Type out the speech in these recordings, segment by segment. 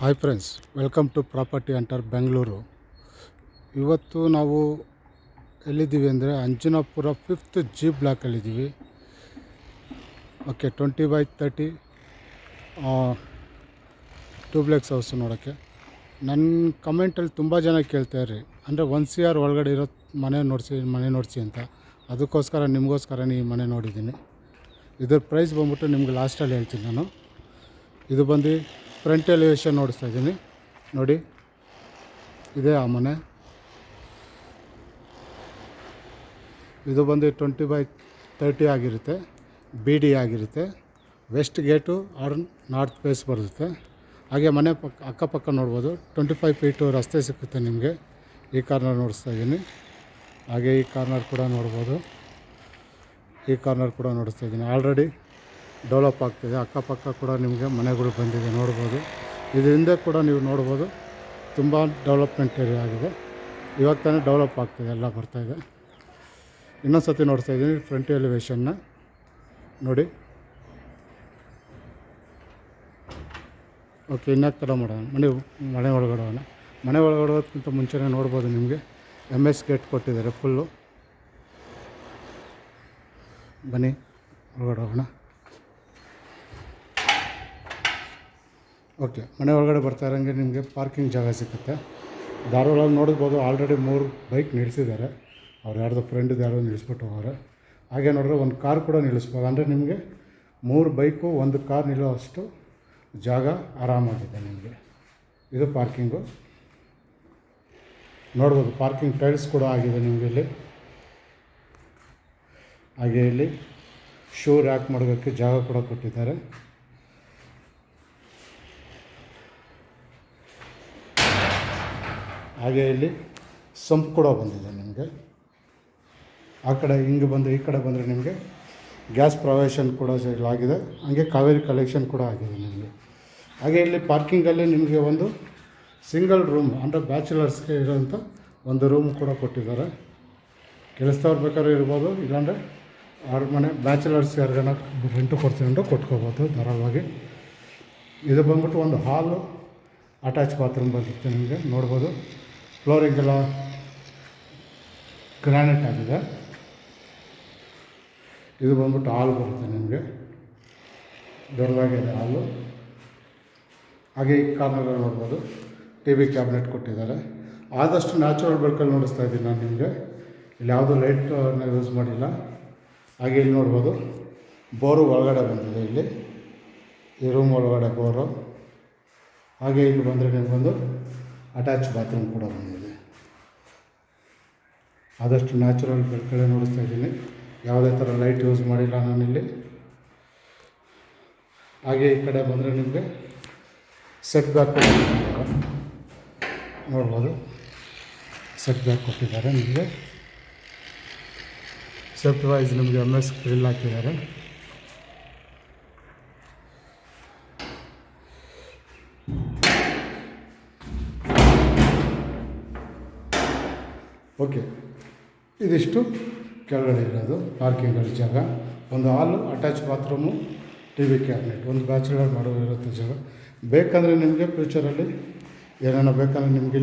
Hi friends, welcome to property ಅಂಟರ್ ಬೆಂಗಳೂರು. ಇವತ್ತು ನಾವು ಎಲ್ಲಿದ್ದೀವಿ ಅಂದರೆ ಅಂಜನಾಪುರ 5th G ಬ್ಲಾಕಲ್ಲಿದ್ದೀವಿ. ಓಕೆ, 20/30 2 ಹೌಸ್ ನೋಡೋಕ್ಕೆ. ನನ್ನ ಕಮೆಂಟಲ್ಲಿ ತುಂಬ ಜನ ಕೇಳ್ತಾಯಿರಿ, ಅಂದರೆ 1 CR ಒಳಗಡೆ ಇರೋ ಮನೆ ನೋಡಿಸಿ ಅಂತ. ಅದಕ್ಕೋಸ್ಕರ ನಿಮಗೋಸ್ಕರನೇ ಈ ಮನೆ ನೋಡಿದ್ದೀನಿ. ಇದ್ರ ಪ್ರೈಸ್ ಬಂದ್ಬಿಟ್ಟು ನಿಮ್ಗೆ ಲಾಸ್ಟಲ್ಲಿ ಹೇಳ್ತೀನಿ ನಾನು. ಇದು ಬಂದು ಫ್ರಂಟ್ ಎಲಿವೇಶನ್ ನೋಡಿಸ್ತಾ ಇದ್ದೀನಿ ನೋಡಿ. ಇದೇ ಆ ಮನೆ. ಇದು ಬಂದು 20/30 ಆಗಿರುತ್ತೆ, BD ಆಗಿರುತ್ತೆ. West gate or north face ಬರುತ್ತೆ. ಹಾಗೆ ಮನೆ ಅಕ್ಕಪಕ್ಕ ನೋಡ್ಬೋದು. 25 ಫೀಟು ರಸ್ತೆ ಸಿಕ್ಕುತ್ತೆ ನಿಮಗೆ. ಈ ಕಾರ್ನರ್ ನೋಡಿಸ್ತಾ ಇದ್ದೀನಿ. ಹಾಗೆ ಈ ಕಾರ್ನರ್ ಕೂಡ ನೋಡ್ಬೋದು. ನೋಡಿಸ್ತಾ ಇದ್ದೀನಿ. ಆಲ್ರೆಡಿ ಡೆವಲಪ್ ಆಗ್ತಿದೆ. ಅಕ್ಕಪಕ್ಕ ಕೂಡ ನಿಮಗೆ ಮನೆಗಳು ಬಂದಿದೆ ನೋಡ್ಬೋದು. ಇದು ಹಿಂದೆ ಕೂಡ ನೀವು ನೋಡ್ಬೋದು, ತುಂಬ ಡೆವಲಪ್ಮೆಂಟ್ ಏರಿಯಾ ಆಗಿದೆ. ಇವಾಗ ತಾನೇ ಡೆವಲಪ್ ಆಗ್ತಿದೆ, ಎಲ್ಲ ಬರ್ತಾಯಿದೆ. ಇನ್ನೊಂದು ಸತಿ ನೋಡ್ತಾ ಇದ್ದೀನಿ ಫ್ರಂಟ್ ಎಲಿವೇಶನ್ನ ನೋಡಿ. ಓಕೆ, ಇನ್ಯಾಕೆ ಥರ ಮಾಡೋಣ. ಮನೆ ಒಳಗಡೆ ಹೋಗೋದಕ್ಕಿಂತ ಮುಂಚೆನೇ ನೋಡ್ಬೋದು ನಿಮಗೆ MS ಗೇಟ್ ಕೊಟ್ಟಿದ್ದಾರೆ ಫುಲ್ಲು. ಬನ್ನಿ ಒಳಗಡೆ ಹೋಗೋಣ. ಓಕೆ, ಮನೆ ಒಳಗಡೆ ಬರ್ತಾ ಇರೋಂಗೆ ನಿಮಗೆ ಪಾರ್ಕಿಂಗ್ ಜಾಗ ಸಿಗುತ್ತೆ. ಧಾರವಾಡ ನೋಡ್ಬೋದು, ಆಲ್ರೆಡಿ 3 ಬೈಕ್ ನಿಲ್ಲಿಸಿದ್ದಾರೆ. ಅವ್ರು ಯಾರ್ದೋ ಫ್ರೆಂಡ್ದು ಯಾರೋ ನಿಲ್ಲಿಸ್ಬಿಟ್ಟು ಹೋಗೋರೆ. ಹಾಗೆ ನೋಡಿದ್ರೆ ಒಂದು ಕಾರ್ ಕೂಡ ನಿಲ್ಲಿಸ್ಬೋದು. ಅಂದರೆ ನಿಮಗೆ 3 ಬೈಕು 1 ಕಾರ್ ನಿಲ್ಲೋ ಅಷ್ಟು ಜಾಗ ಆರಾಮಾಗಿದೆ ನಿಮಗೆ. ಇದು ಪಾರ್ಕಿಂಗು ನೋಡ್ಬೋದು. ಪಾರ್ಕಿಂಗ್ ಟೈಲ್ಸ್ ಕೂಡ ಆಗಿದೆ ನಿಮಗೆ ಇಲ್ಲಿ. ಹಾಗೆ ಇಲ್ಲಿ ಶೂ ರ್ಯಾಕ್ ಮಾಡೋದಕ್ಕೆ ಜಾಗ ಕೂಡ ಕೊಟ್ಟಿದ್ದಾರೆ. ಹಾಗೆ ಇಲ್ಲಿ ಸಂಪ್ ಕೂಡ ಬಂದಿದೆ ನಿಮಗೆ. ಆ ಕಡೆ ಹಿಂಗೆ ಬಂದು ಈ ಕಡೆ ಬಂದರೆ ನಿಮಗೆ ಗ್ಯಾಸ್ ಪ್ರೊವಿಷನ್ ಕೂಡ ಆಗಿದೆ. ಹಾಗೆ ಕಾವೇರಿ ಕಲೆಕ್ಷನ್ ಕೂಡ ಆಗಿದೆ ನಿಮಗೆ. ಹಾಗೆ ಇಲ್ಲಿ ಪಾರ್ಕಿಂಗಲ್ಲಿ ನಿಮಗೆ ಒಂದು ಸಿಂಗಲ್ ರೂಮ್, ಅಂದರೆ ಬ್ಯಾಚುಲರ್ಸ್ಗೆ ಇರೋಂಥ ಒಂದು ರೂಮ್ ಕೂಡ ಕೊಟ್ಟಿದ್ದಾರೆ. ಕೆಲಸದವ್ರು ಬೇಕಾದ್ರೆ ಇರ್ಬೋದು, ಇಲ್ಲಾಂದರೆ ಅವ್ರ ಮನೆ ಬ್ಯಾಚುಲರ್ಸ್ ಯಾರಿಗಾನ ರೆಂಟು ಕೊಡ್ತೀವಿ ಕೊಟ್ಕೋಬೋದು ಧಾರಾಳವಾಗಿ. ಇದು ಬಂದ್ಬಿಟ್ಟು ಒಂದು ಹಾಲು, ಅಟ್ಯಾಚ್ ಬಾತ್ರೂಮ್ ಬರುತ್ತೆ ನಿಮಗೆ. ನೋಡ್ಬೋದು ಫ್ಲೋರಿಂಗ್ ಎಲ್ಲ ಗ್ರಾನೈಟ್ ಆಗಿದೆ. ಇದು ಬಂದ್ಬಿಟ್ಟು ಹಾಲು ಬರುತ್ತೆ ನಿಮಗೆ, ದೊಡ್ಡದಾಗಿದೆ ಹಾಲು. ಹಾಗೆ ಈ ಕಾರ್ನರಲ್ಲಿ ನೋಡ್ಬೋದು TV ಕ್ಯಾಬಿನೆಟ್ ಕೊಟ್ಟಿದ್ದಾರೆ. ಆದಷ್ಟು ನ್ಯಾಚುರಲ್ ಬೆಳಕಲ್ಲಿ ನೋಡಿಸ್ತಾ ಇದ್ದೀನಿ ನಾನು ನಿಮಗೆ. ಇಲ್ಲಿ ಯಾವುದೂ ಲೈಟನ್ನ ಯೂಸ್ ಮಾಡಿಲ್ಲ. ಹಾಗೆ ಇಲ್ಲಿ ನೋಡ್ಬೋದು ಬೋರು ಒಳಗಡೆ ಬಂದಿದೆ. ಇಲ್ಲಿ ಈ ರೂಮ್ ಒಳಗಡೆ ಬೋರು. ಹಾಗೆ ಇಲ್ಲಿ ಬಂದರೆ ನಿಮಗೊಂದು ಅಟ್ಯಾಚ್ ಬಾತ್ರೂಮ್ ಕೂಡ ಬಂದಿದೆ. ಆದಷ್ಟು ನ್ಯಾಚುರಲ್ ಬೆಳಕಲ್ಲೇ ನೋಡಿಸ್ತಾ ಇದ್ದೀನಿ, ಯಾವುದೇ ಥರ ಲೈಟ್ ಯೂಸ್ ಮಾಡಿಲ್ಲ ನಾನಿಲ್ಲಿ. ಹಾಗೆ ಈ ಕಡೆ ಬಂದರೆ ನಿಮಗೆ ಸೆಟ್ ಬ್ಯಾಕ್ ಕೊಟ್ಟಿದ್ದಾರೆ ನೋಡ್ಬೋದು. ಸೆಟ್ ಬ್ಯಾಕ್ ಕೊಟ್ಟಿದ್ದಾರೆ ನಿಮಗೆ. ಸೆಫ್ಟ್ ವೈಸ್ ನಿಮಗೆ MS ಗ್ರಿಲ್ ಹಾಕಿದ್ದಾರೆ. ಓಕೆ, ಇದಿಷ್ಟು ಕೆಳಗಡೆ ಇರೋದು ಪಾರ್ಕಿಂಗಲ್ಲಿ ಜಾಗ. ಒಂದು ಹಾಲು, ಅಟ್ಯಾಚ್ ಬಾತ್ರೂಮು, TV ಕ್ಯಾಬಿನೆಟ್, ಒಂದು ಬ್ಯಾಚುಲರ್ ಇರುತ್ತೆ ಜಾಗ. ಬೇಕಂದರೆ ನಿಮಗೆ ಫ್ಯೂಚರಲ್ಲಿ ಏನೇನೋ ಬೇಕಂದರೆ ನಿಮಗೆ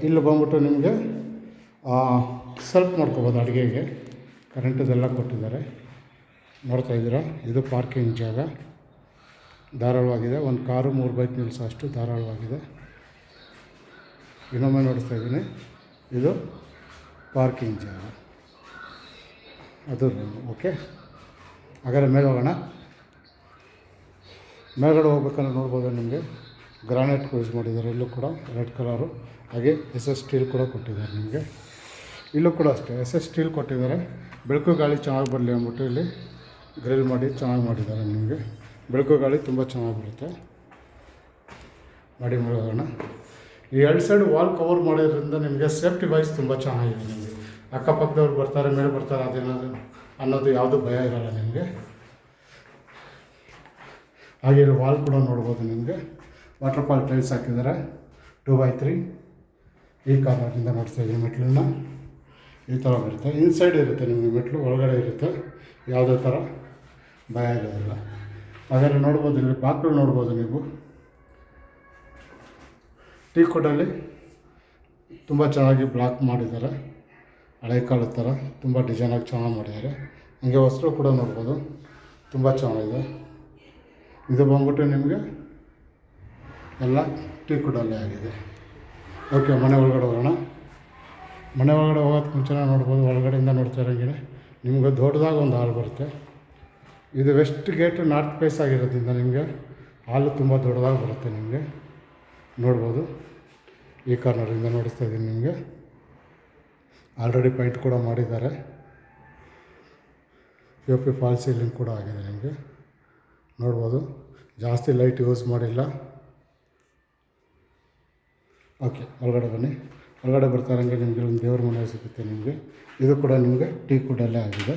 ಇಲ್ಲಿ ಬಂದ್ಬಿಟ್ಟು ನಿಮಗೆ ಸೆಲ್ಫ್ ಮಾಡ್ಕೊಬೋದು. ಅಡುಗೆಗೆ ಕರೆಂಟದೆಲ್ಲ ಕೊಟ್ಟಿದ್ದಾರೆ. ನೋಡ್ತಾ ಇದ್ದೀರಾ, ಇದು ಪಾರ್ಕಿಂಗ್ ಜಾಗ ಧಾರಾಳವಾಗಿದೆ. ಒಂದು ಕಾರು 3 ಬೈಕ್ ನಿಲ್ಲಿಸೋ ಅಷ್ಟು ಧಾರಾಳವಾಗಿದೆ. ಇನ್ನೊಮ್ಮೆ ನೋಡಿಸ್ತಾ ಇದ್ದೀನಿ, ಇದು ಪಾರ್ಕಿಂಗ್ ಜಾಗ, ಅದು ರೂಮು. ಓಕೆ, ಹಾಗಾದರೆ ಮೇಲೆ ಹೋಗೋಣ. ಮೇಲ್ಗಡೆ ಹೋಗ್ಬೇಕಂದ್ರೆ ನೋಡ್ಬೋದು ನಿಮಗೆ ಗ್ರಾನೈಟ್ ಯೂಸ್ ಮಾಡಿದ್ದಾರೆ. ಇಲ್ಲೂ ಕೂಡ ರೆಡ್ ಕಲರು. ಹಾಗೆ SS ಸ್ಟೀಲ್ ಕೂಡ ಕೊಟ್ಟಿದ್ದಾರೆ ನಿಮಗೆ. ಇಲ್ಲೂ ಕೂಡ ಅಷ್ಟೇ SS ಸ್ಟೀಲ್ ಕೊಟ್ಟಿದ್ದಾರೆ. ಬೆಳಕು ಗಾಳಿ ಚೆನ್ನಾಗಿ ಬರಲಿ ಅಂದ್ಬಿಟ್ಟು ಇಲ್ಲಿ ಗ್ರಿಲ್ ಮಾಡಿ ಚೆನ್ನಾಗಿ ಮಾಡಿದ್ದಾರೆ ನಿಮಗೆ. ಬೆಳಕು ಗಾಳಿ ತುಂಬ ಚೆನ್ನಾಗಿ ಬರುತ್ತೆ. ಮಾಡಿ ಹೋಗೋಣ. ಈ 2 ಸೈಡ್ ವಾಲ್ ಕವರ್ ಮಾಡೋದ್ರಿಂದ ನಿಮಗೆ ಸೇಫ್ಟಿ ವೈಸ್ ತುಂಬ ಚೆನ್ನಾಗಿದೆ ನಿಮಗೆ. ಅಕ್ಕಪಕ್ಕದವ್ರು ಬರ್ತಾರೆ, ಮೇಲೆ ಬರ್ತಾರೆ, ಅದೇನಾದ್ರು ಅನ್ನೋದು ಯಾವುದೂ ಭಯ ಇರೋಲ್ಲ ನಿಮಗೆ. ಹಾಗೆ ಇಲ್ಲಿ ವಾಲ್ ಕೂಡ ನೋಡ್ಬೋದು ನಿಮಗೆ. ವಾಟರ್ಫಾಲ್ ಟೈಲ್ಸ್ ಹಾಕಿದ್ದಾರೆ 2x3. ಈ ಕಾರ್ನರಿಂದ ನೋಡ್ತಾ ಇದ್ದೀನಿ ಮೆಟ್ಲನ್ನ. ಈ ಥರ ಬರುತ್ತೆ. ಇನ್ಸೈಡ್ ಇರುತ್ತೆ ನಿಮಗೆ ಮೆಟ್ಲು, ಒಳಗಡೆ ಇರುತ್ತೆ. ಯಾವುದೇ ಥರ ಭಯ ಇರೋದಿಲ್ಲ. ಹಾಗಾದರೆ ನೋಡ್ಬೋದು, ಇಲ್ಲಿ ಬಾಗಿಲು ನೋಡ್ಬೋದು ನೀವು. ಟೀ ಕುಡ್ಡಲ್ಲಿ ತುಂಬ ಚೆನ್ನಾಗಿ ಬ್ಲಾಕ್ ಮಾಡಿದ್ದಾರೆ, ಹಳೆ ಕಾಲದ ಥರ ತುಂಬ ಡಿಸೈನಾಗಿ ಚೆನ್ನಾಗಿ ಮಾಡಿದ್ದಾರೆ. ಹಾಗೆ ಹೊಸರು ಕೂಡ ನೋಡ್ಬೋದು, ತುಂಬ ಚೆನ್ನಾಗಿದೆ. ಇದು ಬಂದ್ಬಿಟ್ಟು ನಿಮಗೆ ಎಲ್ಲ ಟೀ ಕುಡ್ಡಲ್ಲೇ ಆಗಿದೆ. ಓಕೆ, ಮನೆ ಒಳಗಡೆ ಹೋಗೋಣ. ಮನೆ ಒಳಗಡೆ ಹೋಗೋದಕ್ಕೆ ಮುಂಚೆ ನೋಡ್ಬೋದು, ಒಳಗಡೆಯಿಂದ ನೋಡ್ತಾ ಇರೋಂಗೆ ನಿಮಗೆ ದೊಡ್ಡದಾಗಿ ಒಂದು ಹಾಲ್ ಬರುತ್ತೆ. ಇದು ವೆಸ್ಟ್ ಗೇಟ್ ನಾರ್ತ್ ಫೇಸ್ ಆಗಿರೋದ್ರಿಂದ ನಿಮಗೆ ಹಾಲು ತುಂಬ ದೊಡ್ಡದಾಗಿ ಬರುತ್ತೆ. ನಿಮಗೆ ನೋಡ್ಬೋದು, ಈ ಕಾರ್ನರಿಂದ ನೋಡಿಸ್ತಾ ಇದ್ದೀನಿ. ನಿಮಗೆ ಆಲ್ರೆಡಿ ಪೈಂಟ್ ಕೂಡ ಮಾಡಿದ್ದಾರೆ, POP ಫಾಲ್ ಸೀಲಿಂಗ್ ಕೂಡ ಆಗಿದೆ. ನಿಮಗೆ ನೋಡ್ಬೋದು, ಜಾಸ್ತಿ ಲೈಟ್ ಯೂಸ್ ಮಾಡಿಲ್ಲ. ಓಕೆ, ಒಳಗಡೆ ಬನ್ನಿ. ಒಳಗಡೆ ಬರ್ತಾ ಇರೋಂಗೆ ನಿಮಗೆ ಒಂದು ದೇವ್ರ ಮನೆ ಸಿಗುತ್ತೆ. ನಿಮಗೆ ಇದು ಕೂಡ ನಿಮಗೆ ಟೀ ಕುಡ್ಡಲ್ಲೇ ಆಗಿದೆ.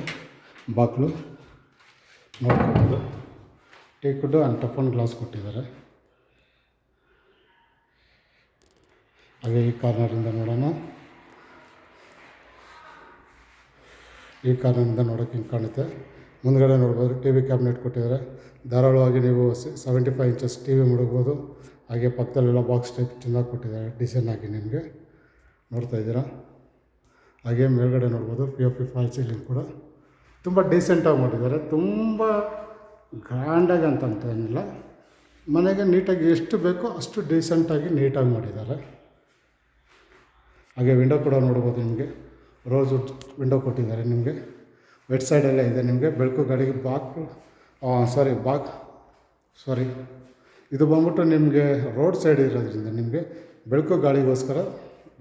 ಬಾಗಿಲು ನೋಡ್ಕೊಬೋದು, ಟೀ ಕುಡ್ಡು ಆ್ಯಂಡ್ ಟಫನ್ ಗ್ಲಾಸ್ ಕೊಟ್ಟಿದ್ದಾರೆ. ಹಾಗೆ ಈ ಕಾರ್ನರಿಂದ ನೋಡೋಣ. ಈ ಕಾರ್ನರಿಂದ ನೋಡೋಕ್ಕೆ ಹಿಂಗೆ ಕಾಣುತ್ತೆ. ಮುಂದ್ಗಡೆ ನೋಡ್ಬೋದು, TV ಕ್ಯಾಬಿನೆಟ್ ಕೊಟ್ಟಿದ್ದಾರೆ. ಧಾರಾಳವಾಗಿ ನೀವು 75 ಇಂಚಸ್ TV ಮಡಗ್ಬೋದು. ಹಾಗೆ ಪಕ್ಕದಲ್ಲೆಲ್ಲ ಬಾಕ್ಸ್ ಟೈಪ್ ಚೆನ್ನಾಗಿ ಕೊಟ್ಟಿದ್ದಾರೆ, ಡಿಸೈನ್ ಆಗಿ ನಿಮಗೆ ನೋಡ್ತಾ ಇದ್ದೀರಾ. ಹಾಗೆ ಮೇಲ್ಗಡೆ ನೋಡ್ಬೋದು, POP ಫಾಲ್ ಸೀಲಿಂಗ್ ಕೂಡ ತುಂಬ ಡೀಸೆಂಟಾಗಿ ಮಾಡಿದ್ದಾರೆ. ತುಂಬ ಗ್ರ್ಯಾಂಡಾಗಿ ಅಂತ ಏನಿಲ್ಲ, ಮನೆಗೆ ನೀಟಾಗಿ ಎಷ್ಟು ಬೇಕೋ ಅಷ್ಟು ಡೀಸೆಂಟಾಗಿ ನೀಟಾಗಿ ಮಾಡಿದ್ದಾರೆ. ಹಾಗೆ ವಿಂಡೋ ಕೂಡ ನೋಡ್ಬೋದು, ನಿಮಗೆ ರೋಸ್ ವುಡ್ ವಿಂಡೋ ಕೊಟ್ಟಿದ್ದಾರೆ. ನಿಮಗೆ ವೆಟ್ ಸೈಡಲ್ಲೇ ಇದೆ. ನಿಮಗೆ ಬೆಳಕು ಗಾಳಿಗೆ ಇದು ಬಂದ್ಬಿಟ್ಟು ನಿಮಗೆ ರೋಡ್ ಸೈಡ್ ಇರೋದ್ರಿಂದ ನಿಮಗೆ ಬೆಳಕು ಗಾಳಿಗೋಸ್ಕರ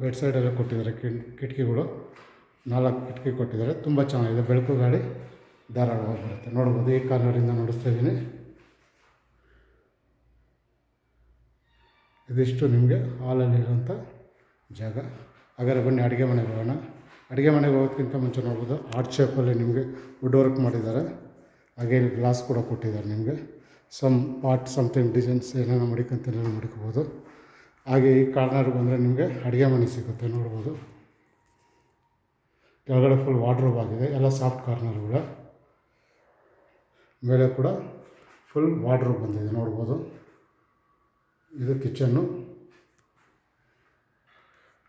ವೆಟ್ ಸೈಡಲ್ಲೇ ಕೊಟ್ಟಿದ್ದಾರೆ. ಕಿಟಕಿಗಳು 4 ಕಿಟಕಿ ಕೊಟ್ಟಿದ್ದಾರೆ. ತುಂಬ ಚೆನ್ನಾಗಿದೆ, ಬೆಳಕು ಗಾಳಿ ಧಾರಾಳವಾಗಿ ಬರುತ್ತೆ. ನೋಡ್ಬೋದು, ಈ ಕಾರ್ನರಿಂದ ನೋಡಿಸ್ತಾ ಇದ್ದೀನಿ. ಇದಿಷ್ಟು ನಿಮಗೆ ಹಾಲಲ್ಲಿರೋಂಥ ಜಾಗ. ಹಾಗಾದರೆ ಬನ್ನಿ ಅಡುಗೆ ಮನೆಗೆ ಹೋಗೋಣ. ಅಡುಗೆ ಮನೆಗೆ ಹೋಗೋದಕ್ಕಿಂತ ಮುಂಚೆ ನೋಡ್ಬೋದು, ಆರ್ಟ್ ಶೇಪಲ್ಲಿ ನಿಮಗೆ ವುಡ್ ವರ್ಕ್ ಮಾಡಿದ್ದಾರೆ. ಹಾಗೆ ಇಲ್ಲಿ ಗ್ಲಾಸ್ ಕೂಡ ಕೊಟ್ಟಿದ್ದಾರೆ. ನಿಮಗೆ ಸಮಥಿಂಗ್ ಡಿಸೈನ್ಸ್ ಏನೇನೋ ಮಡಿಕೋಬೋದು. ಹಾಗೆ ಈ ಕಾರ್ನರ್ಗೆ ಬಂದರೆ ನಿಮಗೆ ಅಡುಗೆ ಮನೆ ಸಿಗುತ್ತೆ. ನೋಡ್ಬೋದು, ಕೆಳಗಡೆ ಫುಲ್ ವಾರ್ಡ್ರೋಬ್ ಆಗಿದೆ, ಎಲ್ಲ ಸಾಫ್ಟ್ ಕಾರ್ನರ್ಗಳು. ಮೇಲೆ ಕೂಡ ಫುಲ್ ವಾರ್ಡ್ರೋಬ್ ಬಂದಿದೆ. ನೋಡ್ಬೋದು, ಇದು ಕಿಚನ್ನು.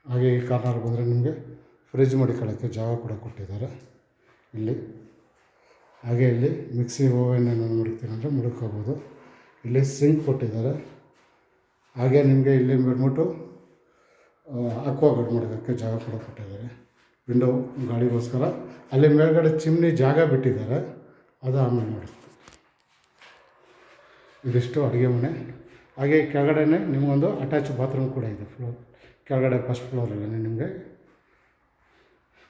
ಹಾಗೆ ಈ ಕಾರ್ನರ್ ಬಂದರೆ ನಿಮಗೆ ಫ್ರಿಜ್ ಮಡಿಕೊಳ್ಳೋಕ್ಕೆ ಜಾಗ ಕೂಡ ಕೊಟ್ಟಿದ್ದಾರೆ ಇಲ್ಲಿ. ಹಾಗೆ ಇಲ್ಲಿ ಮಿಕ್ಸಿ ಓವೆನ್ ಏನಾದ್ರು ಮಡಿಕ್ತೀನಿ ಅಂದರೆ ಮಡ್ಕೋಬೋದು. ಇಲ್ಲಿ ಸಿಂಕ್ ಕೊಟ್ಟಿದ್ದಾರೆ. ಹಾಗೆ ನಿಮಗೆ ಇಲ್ಲಿ ಬಿಟ್ಬಿಟ್ಟು ಅಕ್ವಾಗಾರ್ಡ್ ಮಡಗೋಕ್ಕೆ ಜಾಗ ಕೂಡ ಕೊಟ್ಟಿದ್ದಾರೆ. ವಿಂಡೋ ಗಾಳಿಗೋಸ್ಕರ ಅಲ್ಲಿ ಮೇಲ್ಗಡೆ ಚಿಮ್ನಿ ಜಾಗ ಬಿಟ್ಟಿದ್ದಾರೆ, ಅದು ಆಮೇಲೆ ನೋಡಿಸ್ತೀವಿ. ಇದಿಷ್ಟು ಅಡುಗೆ ಮನೆ. ಹಾಗೆ ಕೆಳಗಡೆನೇ ನಿಮಗೊಂದು ಅಟ್ಯಾಚ್ ಬಾತ್ರೂಮ್ ಕೂಡ ಇದೆ, ಕೆಳಗಡೆ ಫಸ್ಟ್ ಫ್ಲೋರಲ್ಲೇ ನಿಮಗೆ.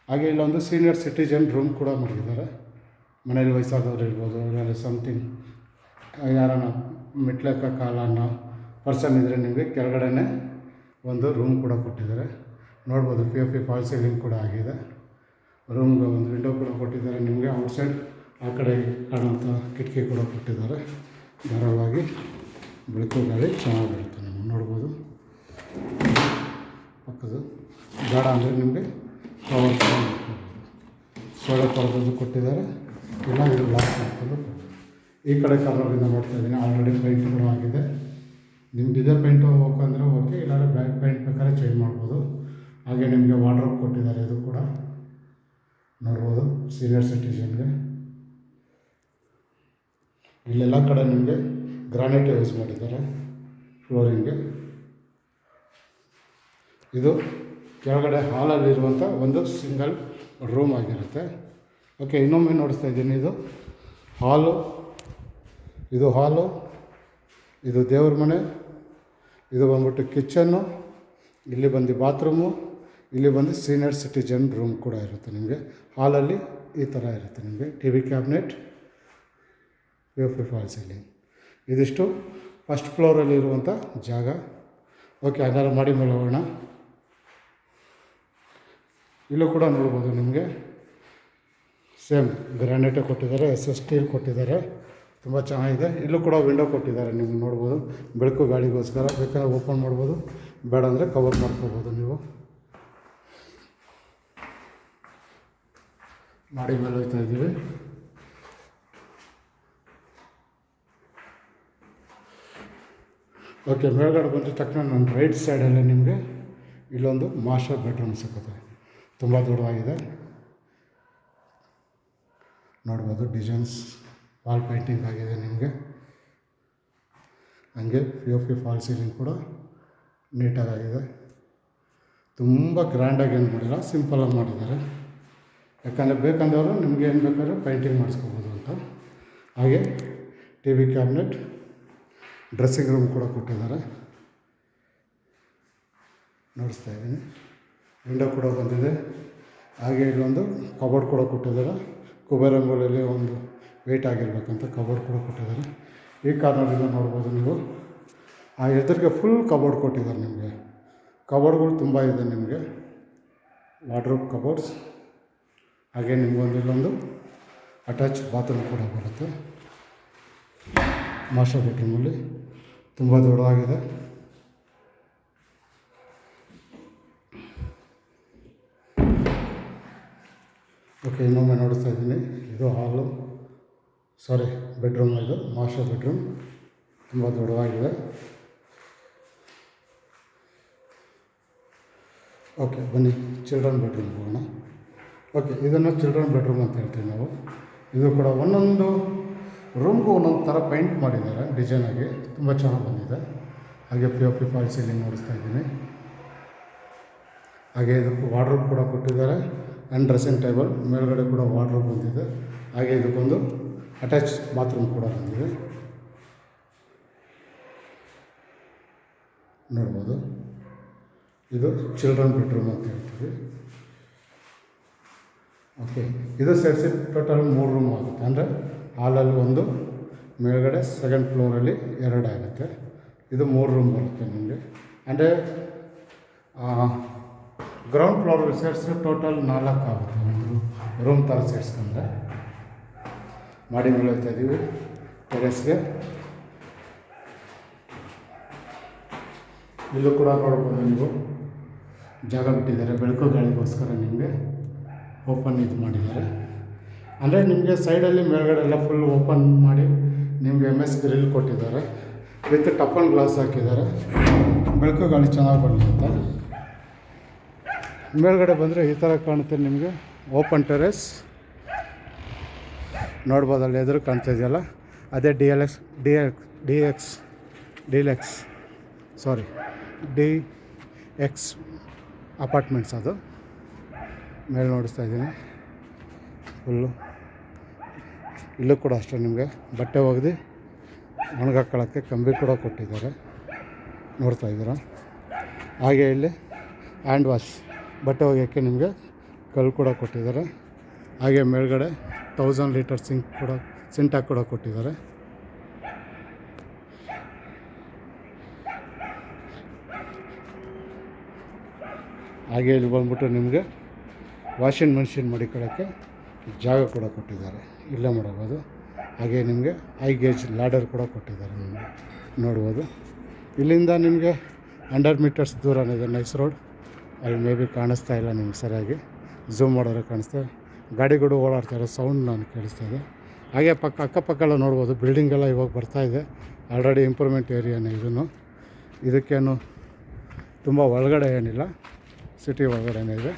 ಹಾಗೆ ಇಲ್ಲೊಂದು ಸೀನಿಯರ್ ಸಿಟಿಜನ್ ರೂಮ್ ಕೂಡ ಮಾಡಿದ್ದಾರೆ. ಮನೇಲಿ ವಯಸ್ಸಾದವ್ರು ಇರ್ಬೋದು, ಅವರಲ್ಲಿ ಸಮಥಿಂಗ್ ಯಾರನ್ನ ಮೆಟ್ಲಕ್ಕ ಕಾಲನ್ನ ಪರ್ಸನ್ ಇದ್ದರೆ ನಿಮಗೆ ಕೆಳಗಡೆನೇ ಒಂದು ರೂಮ್ ಕೂಡ ಕೊಟ್ಟಿದ್ದಾರೆ. ನೋಡ್ಬೋದು, POP ಫಾಲ್ ಸೀಲಿಂಗ್ ಕೂಡ ಆಗಿದೆ. ರೂಮ್ಗೆ ಒಂದು ವಿಂಡೋ ಕೂಡ ಕೊಟ್ಟಿದ್ದಾರೆ. ನಿಮಗೆ ಔಟ್ಸೈಡ್ ಆ ಕಡೆ ಕಾಣುವಂಥ ಕಿಟಕಿ ಕೂಡ ಕೊಟ್ಟಿದ್ದಾರೆ. ಧಾರಾಳವಾಗಿ ಬೆಳಕು ಗಾಳಿ ಚೆನ್ನಾಗಿರುತ್ತೆ. ನೀವು ನೋಡ್ಬೋದು, ಪಕ್ಕದು ಬೇಡ ಅಂದರೆ ನಿಮಗೆ ಕವರ್ ಕೂಡ ಮಾಡ್ಕೋಬೋದು. ಸೋಳೆ ಪರದದ್ದು ಕೊಟ್ಟಿದ್ದಾರೆ. ಇಲ್ಲ ಇದು ಲಾಕ್ ಮಾಡ್ಕೊಂಡು ಈ ಕಡೆ ಕಾರ್ನರಿಂದ ನೋಡ್ತಾ ಇದ್ದೀನಿ. ಆಲ್ರೆಡಿ ಪೈಂಟ್ ಕೂಡ ಆಗಿದೆ. ನಿಮ್ಗೆ ಇದೇ ಪೈಂಟ್ ಹೋಗ್ಬೇಕಂದ್ರೆ ಓಕೆ, ಇಲ್ಲಾಂದರೆ ಬ್ಯಾಕ್ ಪೈಂಟ್ ಬೇಕಾದ್ರೆ ಚೇಂಜ್ ಮಾಡ್ಬೋದು. ಹಾಗೆ ನಿಮಗೆ ವಾರ್ಡ್ರೋಬ್ ಕೊಟ್ಟಿದ್ದಾರೆ. ಇದು ಕೂಡ ನೋಡ್ಬೋದು, ಸೀನಿಯರ್ ಸಿಟಿಜನ್ಗೆ. ಇಲ್ಲೆಲ್ಲ ಕಡೆ ನಿಮಗೆ ಗ್ರಾನೈಟ್ ಯೂಸ್ ಮಾಡಿದ್ದಾರೆ ಫ್ಲೋರಿಂಗ್ಗೆ. ಇದು ಕೆಳಗಡೆ ಹಾಲಲ್ಲಿರುವಂಥ ಒಂದು ಸಿಂಗಲ್ ರೂಮ್ ಆಗಿರುತ್ತೆ. ಓಕೆ, ಇನ್ನೊಮ್ಮೆ ನೋಡಿಸ್ತಾ ಇದ್ದೀನಿ. ಇದು ಹಾಲು, ಇದು ದೇವ್ರ ಮನೆ, ಇದು ಬಂದ್ಬಿಟ್ಟು ಕಿಚನ್ನು, ಇಲ್ಲಿ ಬಂದು ಬಾತ್ರೂಮು, ಇಲ್ಲಿ ಬಂದು ಸೀನಿಯರ್ ಸಿಟಿಜನ್ ರೂಮ್ ಕೂಡ ಇರುತ್ತೆ. ನಿಮಗೆ ಹಾಲಲ್ಲಿ ಈ ಥರ ಇರುತ್ತೆ. ನಿಮಗೆ TV cabinet, POP fall ceiling. ಇದಿಷ್ಟು ಫಸ್ಟ್ ಫ್ಲೋರಲ್ಲಿರುವಂಥ ಜಾಗ. ಓಕೆ, ಹಾಗಾದ್ರೆ ಮಾಡಿ ಮೇಲೆ ಹೋಗೋಣ. ಇಲ್ಲೂ ಕೂಡ ನೋಡ್ಬೋದು, ನಿಮಗೆ ಸೇಮ್ ಗ್ರಾನೈಟೇ ಕೊಟ್ಟಿದ್ದಾರೆ, SS ಸ್ಟೀಲ್ ಕೊಟ್ಟಿದ್ದಾರೆ. ತುಂಬ ಚೆನ್ನಾಗಿದೆ. ಇಲ್ಲೂ ಕೂಡ ವಿಂಡೋ ಕೊಟ್ಟಿದ್ದಾರೆ. ನೀವು ನೋಡ್ಬೋದು, ಬೆಳಕು ಗಾಳಿಗೋಸ್ಕರ. ಬೇಕಾದ್ರೆ ಓಪನ್ ಮಾಡ್ಬೋದು, ಬೇಡ ಅಂದರೆ ಕವರ್ ಮಾಡ್ಕೋಬೋದು. ನೀವು ಮಾಡಿ ಮೇಲೆ ಹೋಗ್ತಾ ಇದ್ದೀವಿ. ಓಕೆ, ಮೇಲ್ಗಡೆ ಬಂದ ತಕ್ಷಣ ನನ್ನ ರೈಟ್ ಸೈಡಲ್ಲೇ ನಿಮಗೆ ಇಲ್ಲೊಂದು ಮಾಸ್ಟರ್ ಬೆಡ್ರೂಮ್ ಸಿಗುತ್ತೆ. ತುಂಬ ದೊಡ್ಡದಾಗಿದೆ, ನೋಡ್ಬೋದು. ಡಿಸೈನ್ಸ್ ವಾಲ್ ಪೇಂಟಿಂಗ್ ಆಗಿದೆ ನಿಮಗೆ. ಹಂಗೆ POP ಫಾಲ್ ಸೀಲಿಂಗ್ ಕೂಡ ನೀಟಾಗಿದೆ. ತುಂಬ ಗ್ರ್ಯಾಂಡಾಗಿ ಏನು ಮಾಡಿಲ್ಲ, ಸಿಂಪಲಾಗಿ ಮಾಡಿದ್ದಾರೆ. ಯಾಕಂದರೆ ಬೇಕಂದವರು ನಿಮಗೆ ಏನು ಬೇಕಾದ್ರೆ ಪೇಂಟಿಂಗ್ ಮಾಡಿಸ್ಕೋಬೋದು ಅಂತ. ಹಾಗೆ TV ಕ್ಯಾಬಿನೆಟ್, ಡ್ರೆಸ್ಸಿಂಗ್ ರೂಮ್ ಕೂಡ ಕೊಟ್ಟಿದ್ದಾರೆ, ನೋಡಿಸ್ತಾ ಇದ್ದೀನಿ. ವಿಂಡೋ ಕೂಡ ಬಂದಿದೆ. ಹಾಗೆ ಇಲ್ಲೊಂದು ಕಬೋರ್ಡ್ ಕೂಡ ಕೊಟ್ಟಿದ್ದಾರೆ. ಕುಬೇರಂಗೋಲಲ್ಲಿ ಒಂದು ವೆಯ್ಟ್ ಆಗಿರ್ಬೇಕಂತ ಕಬೋರ್ಡ್ ಕೂಡ ಕೊಟ್ಟಿದ್ದಾರೆ. ಈ ಕಾರ್ನರಿಂದ ನೋಡ್ಬೋದು ನೀವು. ಆ ಎದುರಿಗೆ ಫುಲ್ ಕಬೋರ್ಡ್ ಕೊಟ್ಟಿದ್ದಾರೆ ನಿಮಗೆ. ಕಬೋರ್ಡ್ಗಳು ತುಂಬ ಇದೆ ನಿಮಗೆ, ವಾರ್ಡ್ರೋಬ್ ಕಬೋರ್ಡ್ಸ್. ಹಾಗೆ ನಿಮಗೊಂದು ಇಲ್ಲೊಂದು ಅಟ್ಯಾಚ್ ಬಾತ್ರೂಮ್ ಕೂಡ ಬರುತ್ತೆ. ಮಾಸ್ಟರ್ ಬೆಡ್ರೂಮಲ್ಲಿ ತುಂಬ ದೊಡ್ಡದಾಗಿದೆ. ಓಕೆ, ಇನ್ನೊಮ್ಮೆ ನೋಡಿಸ್ತಾ ಇದ್ದೀನಿ. ಇದು ಹಾಲು, ಬೆಡ್ರೂಮ್. ಇದು ಮಾಸ್ಟರ್ ಬೆಡ್ರೂಮ್, ತುಂಬ ದೊಡ್ಡದಾಗಿದೆ. ಓಕೆ, ಬನ್ನಿ ಚಿಲ್ಡ್ರನ್ ಬೆಡ್ರೂಮ್ ಹೋಗೋಣ. ಓಕೆ, ಇದನ್ನು ಚಿಲ್ಡ್ರನ್ ಬೆಡ್ರೂಮ್ ಅಂತ ಹೇಳ್ತೀವಿ ನಾವು. ಇದು ಕೂಡ ಒಂದೊಂದು ರೂಮ್ಗೂ ಒಂದೊಂದು ಥರ ಪೇಂಟ್ ಮಾಡಿದ್ದಾರೆ ಡಿಸೈನಾಗಿ, ತುಂಬ ಚೆನ್ನಾಗಿ ಬಂದಿದೆ. ಹಾಗೆ POP ಫಾಲ್ ಸೀಲಿಂಗ್ ನೋಡಿಸ್ತಾ ಇದ್ದೀನಿ. ಹಾಗೆ ಇದಕ್ಕೂ ವಾರ್ಡ್ರೋಬ್ ಕೂಡ ಕೊಟ್ಟಿದ್ದಾರೆ ಆ್ಯಂಡ್ ಡ್ರೆಸ್ಸಿಂಗ್ ಟೇಬಲ್. ಮೇಲ್ಗಡೆ ಕೂಡ ವಾರ್ಡ್ರೋಬ್ ಬಂದಿದೆ. ಹಾಗೆ ಇದಕ್ಕೊಂದು ಅಟ್ಯಾಚ್ ಬಾತ್ರೂಮ್ ಕೂಡ ಬಂದಿದೆ, ನೋಡ್ಬೋದು. ಇದು ಚಿಲ್ಡ್ರನ್ ಬೆಡ್ರೂಮ್ ಅಂತ ಹೇಳ್ತೀವಿ. ಓಕೆ, ಇದು ಸೇರಿಸಿ ಟೋಟಲ್ 3 ರೂಮ್ ಆಗುತ್ತೆ. ಅಂದರೆ ಹಾಲಲ್ಲಿ ಒಂದು, ಮೇಲ್ಗಡೆ ಸೆಕೆಂಡ್ ಫ್ಲೋರಲ್ಲಿ 2 ಆಗುತ್ತೆ. ಇದು 3 ರೂಮ್ ಬರುತ್ತೆ ನಿಮಗೆ. ಅಂದರೆ ಗ್ರೌಂಡ್ ಫ್ಲೋರಲ್ಲಿ ಸೇರಿಸಿದ್ರೆ ಟೋಟಲ್ 4 ಆಗುತ್ತೆ ಒಂದು ರೂಮ್ ಥರ ಸೇರಿಸ್ಕೊಂಡ್ರೆ. ಮಾಡಿ ಮೇಲೆ ಹೋಗ್ತಾ ಇದ್ದೀವಿ ಟೆರೆಸ್ಗೆ. ಇಲ್ಲೂ ಕೂಡ ನೋಡ್ಬೋದು ನೀವು, ಜಾಗ ಬಿಟ್ಟಿದ್ದಾರೆ ಬೆಳಕು ಗಾಳಿಗೋಸ್ಕರ. ನಿಮಗೆ ಓಪನ್ ಇದು ಮಾಡಿದ್ದಾರೆ. ಅಂದರೆ ನಿಮಗೆ ಸೈಡಲ್ಲಿ ಮೇಲ್ಗಡೆ ಎಲ್ಲ ಫುಲ್ ಓಪನ್ ಮಾಡಿ ನಿಮಗೆ MS ಗ್ರಿಲ್ ಕೊಟ್ಟಿದ್ದಾರೆ. ವಿತ್ ಟಫನ್ ಗ್ಲಾಸ್ ಹಾಕಿದ್ದಾರೆ, ಬೆಳಕು ಗಾಳಿ ಚೆನ್ನಾಗಿ ಬರಲಿ ಅಂತ. ಮೇಲ್ಗಡೆ ಬಂದರೆ ಈ ಥರ ಕಾಣುತ್ತೆ ನಿಮಗೆ. ಓಪನ್ ಟೆರೆಸ್ ನೋಡ್ಬೋದು, ಅಲ್ಲಿ ಎದುರು ಕಾಣ್ತಾ ಇದೆಯಲ್ಲ, ಅದೇ DX ಅಪಾರ್ಟ್ಮೆಂಟ್ಸ್. ಅದು ಮೇಲೆ ನೋಡಿಸ್ತಾ ಇದ್ದೀನಿ ಫುಲ್ಲು. ಇಲ್ಲೂ ಕೂಡ ಅಷ್ಟೇ ನಿಮಗೆ ಬಟ್ಟೆ ಒಗೆದು ಒಣಗಾಕೊಳ್ಳೋಕ್ಕೆ ಕಂಬಿ ಕೂಡ ಕೊಟ್ಟಿದ್ದಾರೆ, ನೋಡ್ತಾ ಇದ್ದೀರಾ. ಹಾಗೆ ಇಲ್ಲಿ ಹ್ಯಾಂಡ್ ವಾಶ್, ಬಟ್ಟೆ ಒಗೆಯೋಕ್ಕೆ ನಿಮಗೆ ಕಲ್ಲು ಕೂಡ ಕೊಟ್ಟಿದ್ದಾರೆ. ಹಾಗೆ ಮೇಲ್ಗಡೆ 1000 ಲೀಟರ್ ಸಿಂಟಾಕ್ ಕೂಡ ಕೊಟ್ಟಿದ್ದಾರೆ. ಹಾಗೆ ಇಲ್ಲಿ ಬಂದ್ಬಿಟ್ಟು ನಿಮಗೆ ವಾಷಿಂಗ್ ಮೆಷಿನ್ ಮಡಿಕೊಳ್ಳೋಕ್ಕೆ ಜಾಗ ಕೂಡ ಕೊಟ್ಟಿದ್ದಾರೆ, ಇಲ್ಲೇ ಮಾಡಬಹುದು. ಹಾಗೆ ನಿಮಗೆ ಹೈ ಗೇಜ್ ಲ್ಯಾಡರ್ ಕೂಡ ಕೊಟ್ಟಿದ್ದಾರೆ, ನಿಮಗೆ ನೋಡ್ಬೋದು. ಇಲ್ಲಿಂದ ನಿಮಗೆ 100 ಮೀಟರ್ಸ್ ದೂರನೇ ಇದೆ ನೈಸ್ ರೋಡ್. ಅಲ್ಲಿ ಮೇ ಬಿ ಕಾಣಿಸ್ತಾ ಇಲ್ಲ ನಿಮ್ಗೆ ಸರಿಯಾಗಿ, ಝೂಮ್ ಮಾಡಿದ್ರೆ ಕಾಣಿಸ್ತಾ. ಗಾಡಿಗಳು ಓಡಾಡ್ತಾಯಿರೋ ಸೌಂಡ್ ನಾನು ಕೇಳಿಸ್ತಾಯಿದೆ. ಹಾಗೆ ಅಕ್ಕಪಕ್ಕೆಲ್ಲ ನೋಡ್ಬೋದು, ಬಿಲ್ಡಿಂಗೆಲ್ಲ ಇವಾಗ ಬರ್ತಾಯಿದೆ. ಆಲ್ರೆಡಿ ಇಂಪ್ರೂವ್ಮೆಂಟ್ ಏರಿಯಾನೇ ಇದನ್ನು. ಇದಕ್ಕೇನು ತುಂಬ ಒಳಗಡೆ ಏನಿಲ್ಲ, ಸಿಟಿ ಒಳಗಡೆನೇ ಇದೆ,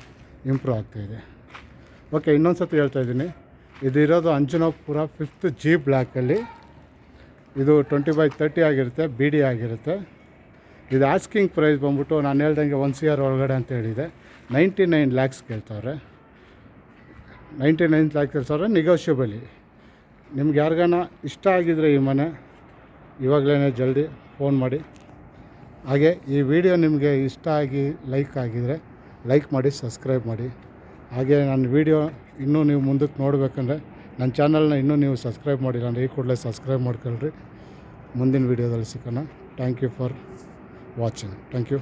ಇಂಪ್ರೂವ್ ಆಗ್ತಾಯಿದೆ. ಓಕೆ, ಇನ್ನೊಂದು ಸತಿ ಹೇಳ್ತಾಯಿದ್ದೀನಿ, ಇದು ಇರೋದು ಅಂಜನಾಪುರ 5th G ಬ್ಲಾಕಲ್ಲಿ. ಇದು 20/30 ಆಗಿರುತ್ತೆ, BD ಆಗಿರುತ್ತೆ. ಇದು ಆಸ್ಕಿಂಗ್ ಪ್ರೈಸ್ ಬಂದ್ಬಿಟ್ಟು ನಾನು ಹೇಳ್ದಂಗೆ 1 CR ಒಳಗಡೆ ಅಂತ ಹೇಳಿದೆ. 99 lakhs ಕೇಳ್ತಾವ್ರೆ. 99 lakhs ಕೇಳ್ತಾವ್ರೆ, ನೆಗೋಷಿಯಬಲಿ. ನಿಮ್ಗೆ ಯಾರಿಗಾನ ಇಷ್ಟ ಆಗಿದರೆ ಈ ಮನೆ, ಇವಾಗಲೇ ಜಲ್ದಿ ಫೋನ್ ಮಾಡಿ. ಹಾಗೆ ಈ ವಿಡಿಯೋ ನಿಮಗೆ ಇಷ್ಟ ಆಗಿ ಲೈಕ್ ಆಗಿದರೆ ಲೈಕ್ ಮಾಡಿ, ಸಬ್ಸ್ಕ್ರೈಬ್ ಮಾಡಿ. ಹಾಗೆ ನನ್ನ ವಿಡಿಯೋ ಇನ್ನೂ ನೀವು ಮುಂದಕ್ಕೆ ನೋಡಬೇಕಂದ್ರೆ ನನ್ನ ಚಾನಲ್ನ ಇನ್ನೂ ನೀವು ಸಬ್ಸ್ಕ್ರೈಬ್ ಮಾಡಿಲ್ಲ ಅಂದರೆ ಈ ಕೂಡಲೇ ಸಬ್ಸ್ಕ್ರೈಬ್ ಮಾಡ್ಕೊಳ್ರಿ. ಮುಂದಿನ ವೀಡಿಯೋದಲ್ಲಿ ಸಿಗೋಣ. Thank you for watching. Thank you.